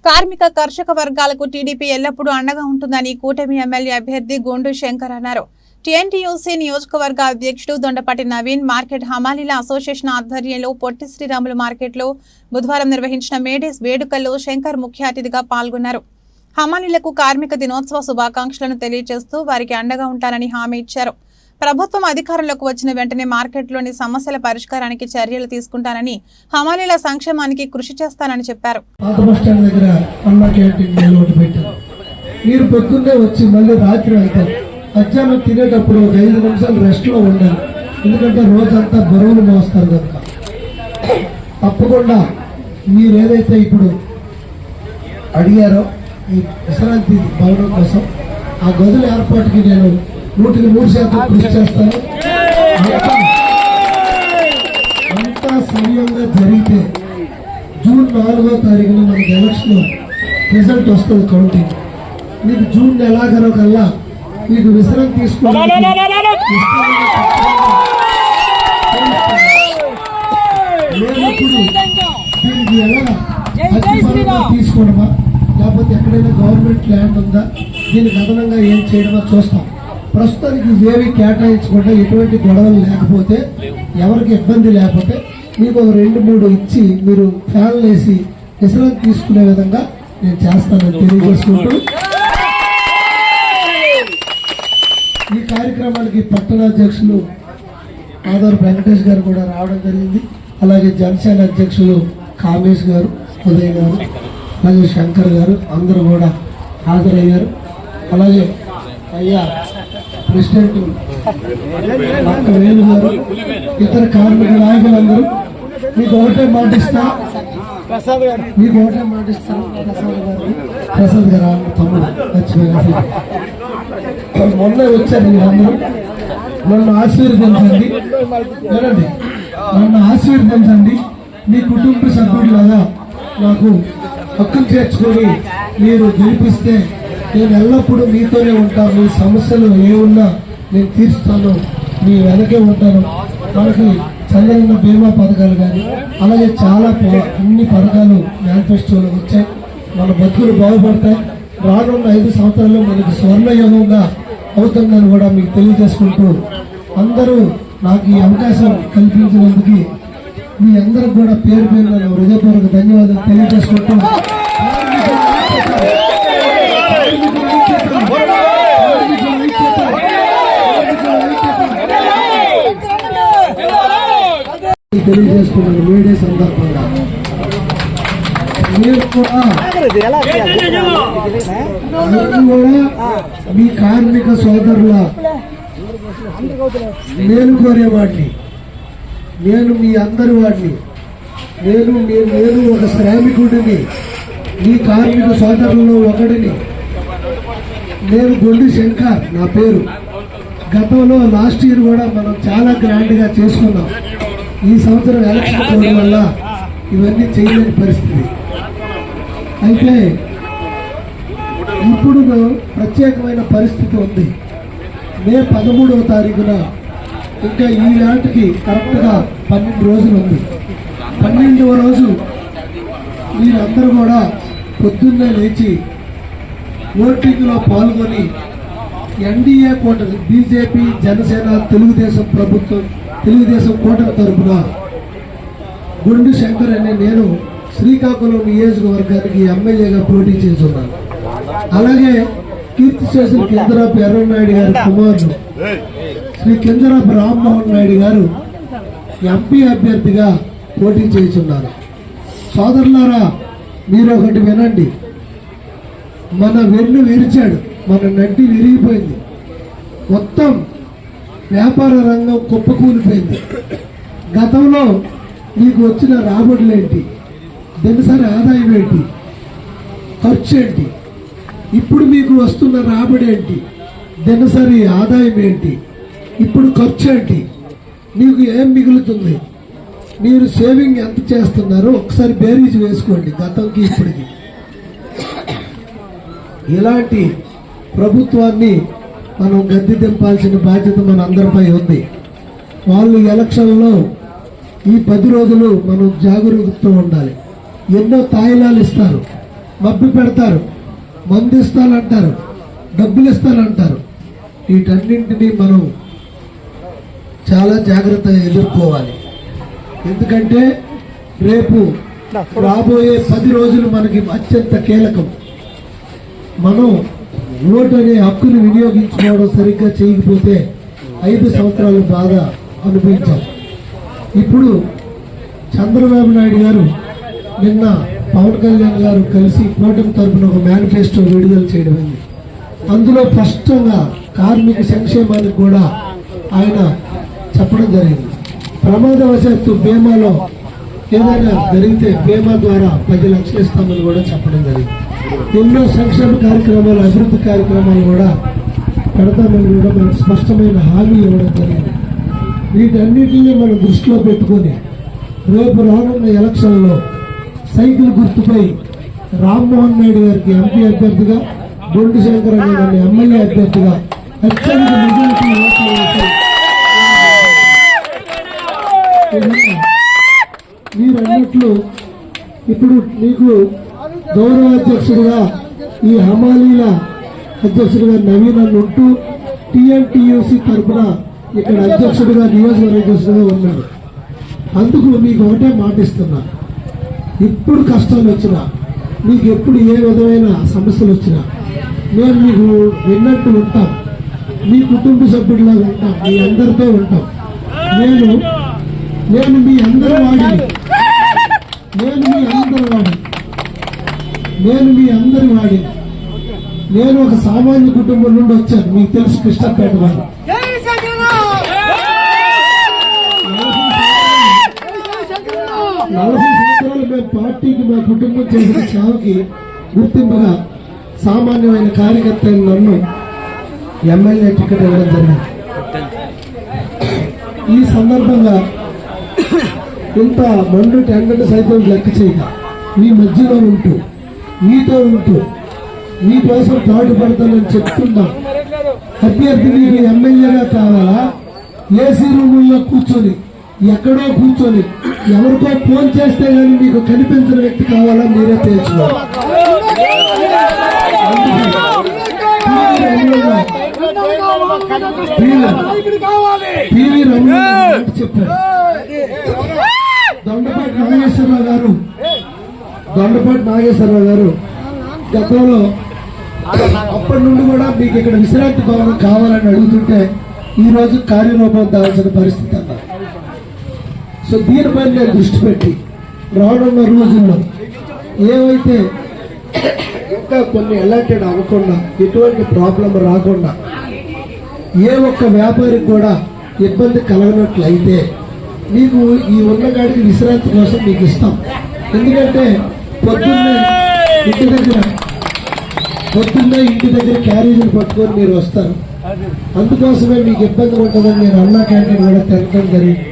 కార్మిక కర్షక వర్గాలకు టీడీపీ ఎల్లప్పుడూ అండగా ఉంటుందని కూటమి ఎమ్మెల్యే అభ్యర్థి గొండు శంకర్ అన్నారు. టీఎన్టీయూసీ నియోజకవర్గ అధ్యక్షుడు దొండపాటి నవీన్ మార్కెట్ హమాలీల అసోసియేషన్ ఆధ్వర్యంలో పొట్టి శ్రీరాములు మార్కెట్లో బుధవారం నిర్వహించిన మేడేస్ వేడుకల్లో శంకర్ ముఖ్య అతిథిగా పాల్గొన్నారు. హమాలీలకు కార్మిక దినోత్సవ శుభాకాంక్షలను తెలియజేస్తూ వారికి అండగా ఉంటానని హామీ ఇచ్చారు. ప్రభుత్వం అధికారంలోకి వచ్చిన వెంటనే మార్కెట్లోని సమస్యల పరిష్కారానికి చర్యలు తీసుకుంటానని, హమాలీల సంక్షేమానికి కృషి చేస్తానని చెప్పారు. మీరు పొద్దున్నే వచ్చి మళ్ళీ రాత్రి వెళ్తారు. మధ్యాహ్నం తినేటప్పుడు 5 నిమిషాలు రెస్ట్ లో ఉండాలి. ఎందుకంటే రోజంతా బరువులు మోస్తారు కనుక. తప్పకుండా మీరు ఏదైతే ఇప్పుడు అడిగారో ఈ విశ్రాంతి భవనం కోసం ఆ గదుల ఏర్పాటుకి నేను 100% కృషి చేస్తాను. అంతా సమయంగా జరిగితే జూన్ 4వ తారీఖున మనకి ఎలక్షన్ రిజల్ట్ వస్తుంది. కౌంటింగ్ మీకు జూన్ నెలాఖరు కల్లా మీకు విశ్రాంతి తీసుకోవడానికి దీనికి ఎలా తీసుకోవడమా లేకపోతే ఎక్కడైనా గవర్నమెంట్ ల్యాండ్ ఉందా, దీనికి అదనంగా ఏం చేయడమో చూస్తాం. ప్రస్తుతానికి ఇవేవి కేటాయించకుండా ఎటువంటి గొడవలు లేకపోతే, ఎవరికి ఇబ్బంది లేకపోతే మీకు ఒక 2-3 ఇచ్చి మీరు ఫ్యాన్లు వేసి విశ్రాంతి తీసుకునే విధంగా నేను చేస్తానని తెలియజేసుకుంటూ ఈ కార్యక్రమానికి పట్టణాధ్యక్షులు ఆదర్ వెంకటేష్ గారు కూడా రావడం జరిగింది. అలాగే జనసేన అధ్యక్షులు కామేష్ గారు, ఉదయ్ గారు, అలాగే శంకర్ గారు అందరూ కూడా హాజరయ్యారు. అలాగే అయ్యా ప్రెసిడెంట్ వేణు గారు, ఇతర కార్మిక నాయకులందరూ మీకు ఒకటే మాటిస్తాను. ప్రసాద్ గారు తమ్ముడు మర్చిపోయారు. మొన్న వచ్చారు మీరందరూ. నన్ను ఆశీర్వదించండి, వినండి, నన్ను ఆశీర్వదించండి. మీ కుటుంబ సభ్యులాగా నాకు హక్కును చేర్చుకొని మీరు గెలిపిస్తే నేను ఎల్లప్పుడూ మీతోనే ఉంటాను. మీ సమస్యలు ఏమున్నా నేను తీరుస్తాను, మీ వెనకే ఉంటాను. మనకి చంద్రన్న బీమా పథకాలు కానీ అలాగే చాలా అన్ని పథకాలు మేనిఫెస్టోలో వచ్చాయి. మన బతుకులు బాగుపడతాయి. రానున్న 5 సంవత్సరాల్లో మనకి స్వర్ణయుగంగా అవుతుందని కూడా మీకు తెలియజేసుకుంటూ అందరూ నాకు ఈ అవకాశం కల్పించినందుకు మీ అందరికి కూడా పేరు పేరున హృదయపూర్వక ధన్యవాదాలు తెలియజేసుకుంటూ తెలియజేసుకున్నాను. మేడే సందర్భంగా మీరు కూడా మీ కార్మిక సోదరుల నేను కోరేవాడిని, నేను మీ అందరి వాడిని, నేను ఒక శ్రామికుడిని, మీ కార్మిక సోదరులలో ఒకడిని. నేను గొండు శంకర్ నా పేరు. గతంలో లాస్ట్ ఇయర్ కూడా మనం చాలా గ్రాండ్గా చేసుకున్నాం. ఈ సంవత్సరం ఎలక్షన్ పోవడం వల్ల ఇవన్నీ చేయలేని పరిస్థితి. అయితే ఇప్పుడు ప్రత్యేకమైన పరిస్థితి ఉంది. మే 13వ తారీఖున ఇంకా ఈ నాటికి కరెక్ట్గా 12 రోజులు ఉంది. 12వ రోజు మీరందరూ కూడా పొద్దున్నే లేచి ఓటింగ్లో పాల్గొని ఎన్డీఏ కూటమి బీజేపీ, జనసేన, తెలుగుదేశం ప్రభుత్వం, తెలుగుదేశం కూటమి తరఫున గొండు శంకర్ అనే నేను శ్రీకాకుళం నియోజకవర్గానికి ఎమ్మెల్యేగా పోటీ చేస్తున్నాను. అలాగే కీర్తి చేసిన కింజరాపు ఎర్రనాయుడు గారి కుమారుడు శ్రీ కింజరాపు రామ్మోహన్ నాయుడు గారు ఎంపీ అభ్యర్థిగా పోటీ చేస్తున్నారు. సోదరులారా, మీరు ఒకటి వినండి. మన వెన్ను విరిచాడు, మన నడ్డి విరిగిపోయింది, మొత్తం వ్యాపార రంగం కుప్పకూలిపోయింది. గతంలో మీకు వచ్చిన రాబడులేంటి, దినసరి ఆదాయం ఏంటి, ఖర్చు ఏంటి? ఇప్పుడు మీకు వస్తున్న రాబడి ఏంటి, దినసరి ఆదాయం ఏంటి, ఇప్పుడు ఖర్చు ఏంటి, మీకు ఏం మిగులుతుంది, మీరు సేవింగ్ ఎంత చేస్తున్నారో ఒకసారి బేరీజ్ వేసుకోండి గతంకి ఇప్పటికి. ఇలాంటి ప్రభుత్వాన్ని మనం గద్దె దింపాల్సిన బాధ్యత మన అందరిపై ఉంది. వాళ్ళు ఎలక్షన్లో ఈ 10 రోజులు మనం జాగరూకతతో ఉండాలి. ఎన్నో తాయిలాలు ఇస్తారు. మబ్బి పెడతారు, మందు ఇస్తానంటారు, డబ్బులు ఇస్తానంటారు. వీటన్నింటినీ మనం చాలా జాగ్రత్తగా ఎదుర్కోవాలి. ఎందుకంటే రేపు రాబోయే 10 రోజులు మనకి అత్యంత కీలకం. మనం ఓటు అనే హక్కును వినియోగించుకోవడం సరిగ్గా చేయకపోతే 5 సంవత్సరాలు బాధ అనుభవించాం. ఇప్పుడు చంద్రబాబు నాయుడు గారు నిన్న పవన్ కళ్యాణ్ గారు కలిసి కూటమి తరఫున ఒక మేనిఫెస్టో విడుదల చేయడమైంది. అందులో స్పష్టంగా కార్మిక సంక్షేమానికి కూడా ఆయన చెప్పడం జరిగింది. ప్రమాదవశాత్తు బీమాలో ఏదైనా జరిగితే బీమా ద్వారా 10 లక్షలు ఇస్తామని కూడా చెప్పడం జరిగింది. ఎన్నో సంక్షేమ కార్యక్రమాలు, అభివృద్ధి కార్యక్రమాలు కూడా పెడతామని కూడా మనకు స్పష్టమైన హామీ ఇవ్వడం జరిగింది. వీటన్నిటినీ మనం దృష్టిలో పెట్టుకొని రేపు రానున్న ఎలక్షన్లో సైకిల్ గుర్తుపై రామ్మోహన్ నాయుడు గారికి ఎంపీ అభ్యర్థిగా, బొండు శంకరయ్య గారిని ఎమ్మెల్యే అభ్యర్థిగా అత్యధిక మెజారిటీ మీరు అన్నట్లు ఇప్పుడు మీకు గౌరవ అధ్యక్షుడిగా ఈ హమాలీల అధ్యక్షుడిగా నవీన్ అని ఉంటూ టీఎన్టీయూసీ తరఫున ఇక్కడ అధ్యక్షుడిగా నియోజకవర్గ అధ్యక్షుడిగా ఉన్నాడు. అందుకు మీకు ఒకటే మాటిస్తున్నా, ఇప్పుడు కష్టాలు వచ్చినా, మీకు ఎప్పుడు ఏ విధమైన సమస్యలు వచ్చినా మేము మీకు విన్నట్టు ఉంటాం, మీ కుటుంబ సభ్యుడిలాగా ఉంటాం, మీ అందరితో ఉంటాం. నేను మీ అందరి వాడిని, నేను ఒక సామాన్య కుటుంబం నుండి వచ్చాను. మీకు తెలుసు, కృష్ణపేట వాడు. 40 సంవత్సరాలు మేము పార్టీకి, మా కుటుంబం చేసిన సేవకి గుర్తింపుగా సామాన్యమైన కార్యకర్త నన్ను ఎమ్మెల్యే టికెట్ ఇవ్వడం జరిగింది. ఈ సందర్భంగా ఇంత మండు టెండర్ సైతం లెక్క చేయక మీ మధ్యలో ఉంటూ, మీతో ఉంటూ, మీకోసం పాటుపడతానని చెప్తున్నాం. అభ్యర్థి మీకు ఎమ్మెల్యేగా కావాలా, ఏసీ రూముల్లో కూర్చొని, ఎక్కడో కూర్చొని ఎవరికో ఫోన్ చేస్తే కానీ మీకు కనిపించిన వ్యక్తి కావాలా, మీరే తేల్చుకోవాలి. చెప్పారు దొండపాటి నాగేశ్వరరావు గారు గతంలో అప్పటి నుండి కూడా మీకు ఇక్కడ విశ్రాంతి భవనం కావాలని అడుగుతుంటే ఈ రోజు కార్యరూపం దాల్సిన పరిస్థితి అన్నారు. సో దీనిపై నేను దృష్టి పెట్టి రానున్న రోజుల్లో ఏవైతే ఇంకా కొన్ని ఎలర్టెడ్ అవ్వకుండా, ఎటువంటి ప్రాబ్లం రాకుండా, ఏ ఒక్క వ్యాపారికి కూడా ఇబ్బంది కలగనట్లయితే మీకు ఈ ఉన్నగాడికి విశ్రాంతి కోసం మీకు ఇస్తాం. ఎందుకంటే పొద్దున్నే ఇంటి దగ్గర క్యారేజీలు పట్టుకొని మీరు వస్తారు. అందుకోసమే మీకు ఇబ్బంది ఉంటుందని నేను అన్నా క్యాంటీన్ కూడా తెలపడం జరిగింది.